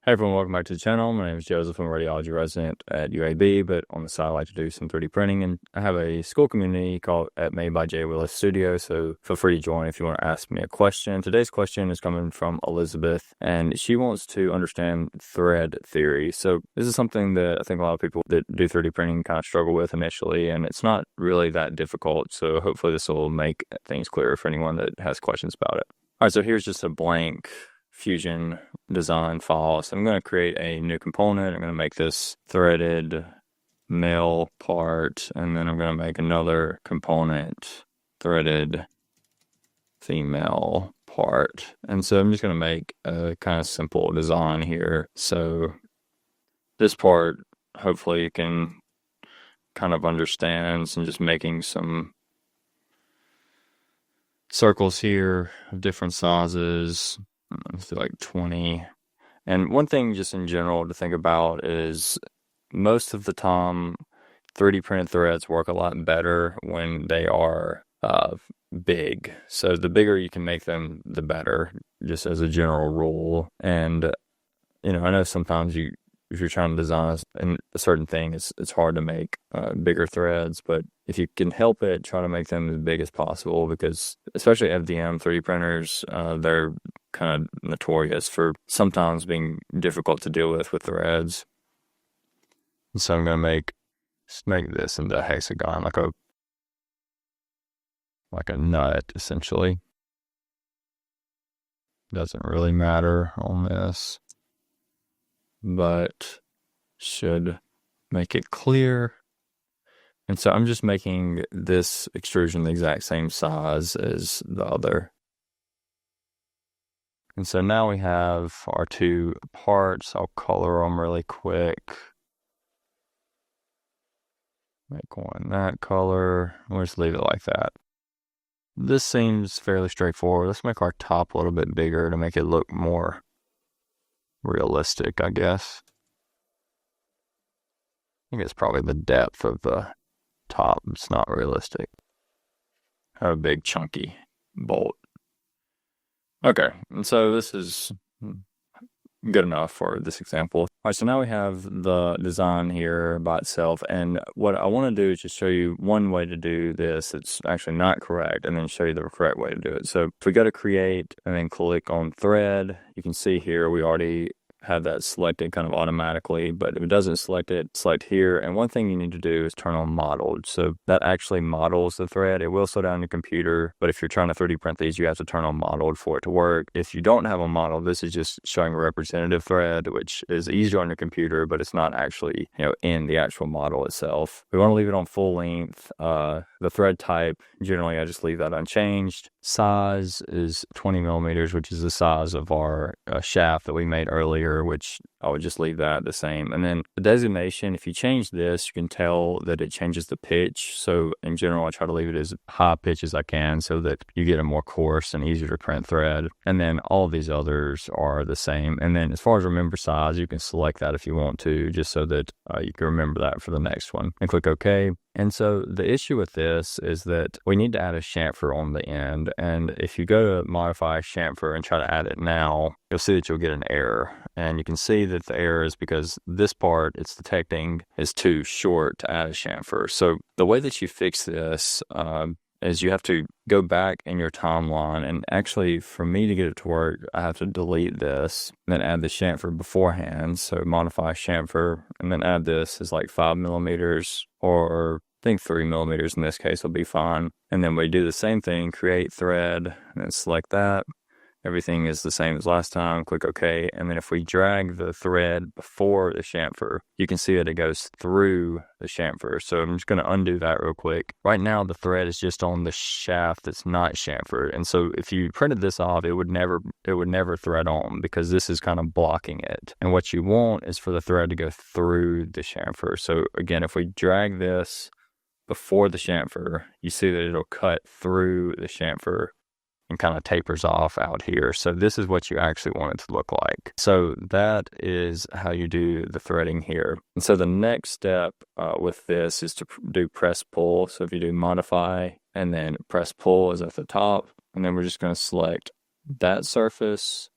Hey everyone, welcome back to the channel. My name is Joseph. I'm a radiology resident at UAB, but on the side I like to do some 3D printing, and I have a school community called at Made by J. Willis Studio, so feel free to join if you want to ask me a question. Today's question is coming from Elizabeth, and she wants to understand thread theory. So this is something that I think a lot of people that do 3D printing kind of struggle with initially, and it's not really that difficult, so hopefully this will make things clearer for anyone that has questions about it. All right, so here's just a blank Fusion design file. So I'm going to create a new component. I'm going to make this threaded male part, and then I'm going to make another component threaded female part. And so I'm just going to make a kind of simple design here. So this part, hopefully you can kind of understand, and just making some circles here of different sizes. Let's do like 20. And one thing just in general to think about is most of the time 3D printed threads work a lot better when they are big. So the bigger you can make them, the better, just as a general rule. And, I know sometimes if you're trying to design a certain thing, it's hard to make bigger threads, but if you can help it, try to make them as big as possible, because especially FDM 3D printers, they're kind of notorious for sometimes being difficult to deal with threads. And so I'm going to make this into a hexagon, like a nut, essentially. Doesn't really matter on this, but should make it clear. And so I'm just making this extrusion the exact same size as the other. And so now we have our two parts. I'll color them really quick. Make one that color. We'll just leave it like that. This seems fairly straightforward. Let's make our top a little bit bigger to make it look more realistic, I guess. I think it's probably the depth of the top. It's not realistic. Have a big chunky bolt. Okay, and so this is good enough for this example. All right, so now we have the design here by itself, and what I want to do is just show you one way to do this that's actually not correct, and then show you the correct way to do it. So if we go to create and then click on thread, you can see here we already have that selected kind of automatically, but if it doesn't select it, select here. And one thing you need to do is turn on modeled. So that actually models the thread. It will slow down your computer, but if you're trying to 3D print these, you have to turn on modeled for it to work. If you don't have a model, this is just showing a representative thread, which is easier on your computer, but it's not actually, in the actual model itself. We want to leave it on full length. The thread type, generally I just leave that unchanged. Size is 20 millimeters, which is the size of our shaft that we made earlier, which I would just leave that the same. And then the designation, if you change this, you can tell that it changes the pitch. So in general, I try to leave it as high pitch as I can so that you get a more coarse and easier to print thread. And then all of these others are the same. And then as far as remember size, you can select that if you want to, just so that you can remember that for the next one. And click OK. And so the issue with this is that we need to add a chamfer on the end. And if you go to modify chamfer and try to add it now, you'll see that you'll get an error. And you can see that the error is because this part it's detecting is too short to add a chamfer. So the way that you fix this is you have to go back in your timeline, and actually for me to get it to work, I have to delete this and then add the chamfer beforehand. So modify chamfer and then add this as like 5 millimeters, or I think 3 millimeters in this case will be fine. And then we do the same thing, create thread, and then select that. Everything is the same as last time. Click OK. And then if we drag the thread before the chamfer, you can see that it goes through the chamfer. So I'm just going to undo that real quick. Right now, the thread is just on the shaft that's not chamfered. And so if you printed this off, it would never thread on, because this is kind of blocking it. And what you want is for the thread to go through the chamfer. So again, if we drag this before the chamfer, you see that it'll cut through the chamfer and kind of tapers off out here. So this is what you actually want it to look like. So that is how you do the threading here. And so the next step with this is to do press pull. So if you do modify and then press pull is at the top, and then we're just going to select that surface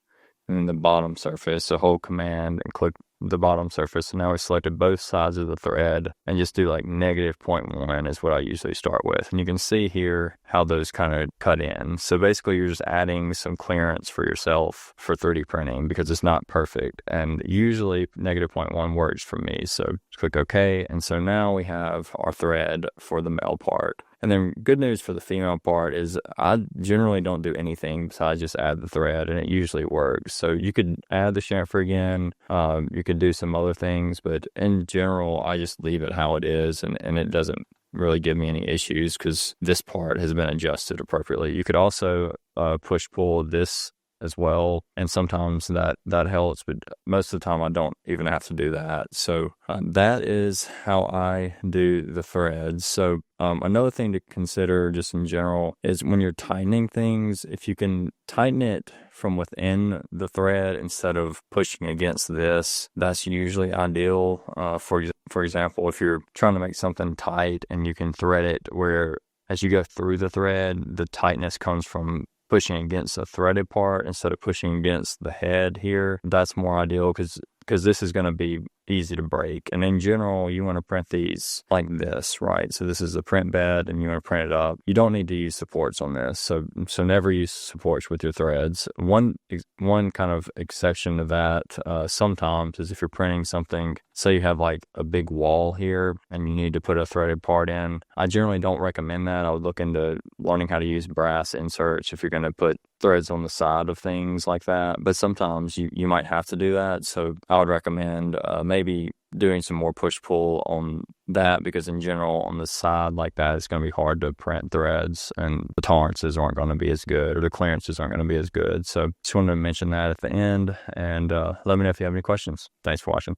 and then the bottom surface. So hold Command and click the bottom surface. So now we selected both sides of the thread, and just do like -0.1 is what I usually start with. And you can see here how those kind of cut in. So basically you're just adding some clearance for yourself for 3D printing because it's not perfect. And usually -0.1 works for me. So click OK. And so now we have our thread for the male part. And then good news for the female part is I generally don't do anything besides just add the thread, and it usually works. So you could add the chamfer again. You could do some other things, but in general, I just leave it how it is, and it doesn't really give me any issues because this part has been adjusted appropriately. You could also push-pull this as well, and sometimes that helps, but most of the time I don't even have to do that. So that is how I do the threads. So another thing to consider just in general is when you're tightening things, if you can tighten it from within the thread instead of pushing against this, that's usually ideal. For example, if you're trying to make something tight and you can thread it where as you go through the thread, the tightness comes from pushing against the threaded part instead of pushing against the head here, that's more ideal because this is going to be easy to break. And in general, you want to print these like this, right? So this is the print bed and you want to print it up. You don't need to use supports on this. So never use supports with your threads. One kind of exception to that sometimes is if you're printing something, say you have like a big wall here and you need to put a threaded part in. I generally don't recommend that. I would look into learning how to use brass inserts if you're going to put threads on the side of things like that. But sometimes you might have to do that. So I would recommend maybe doing some more push-pull on that, because in general on the side like that it's going to be hard to print threads and the tolerances aren't going to be as good, or the clearances aren't going to be as good. So just wanted to mention that at the end, and let me know if you have any questions. Thanks for watching.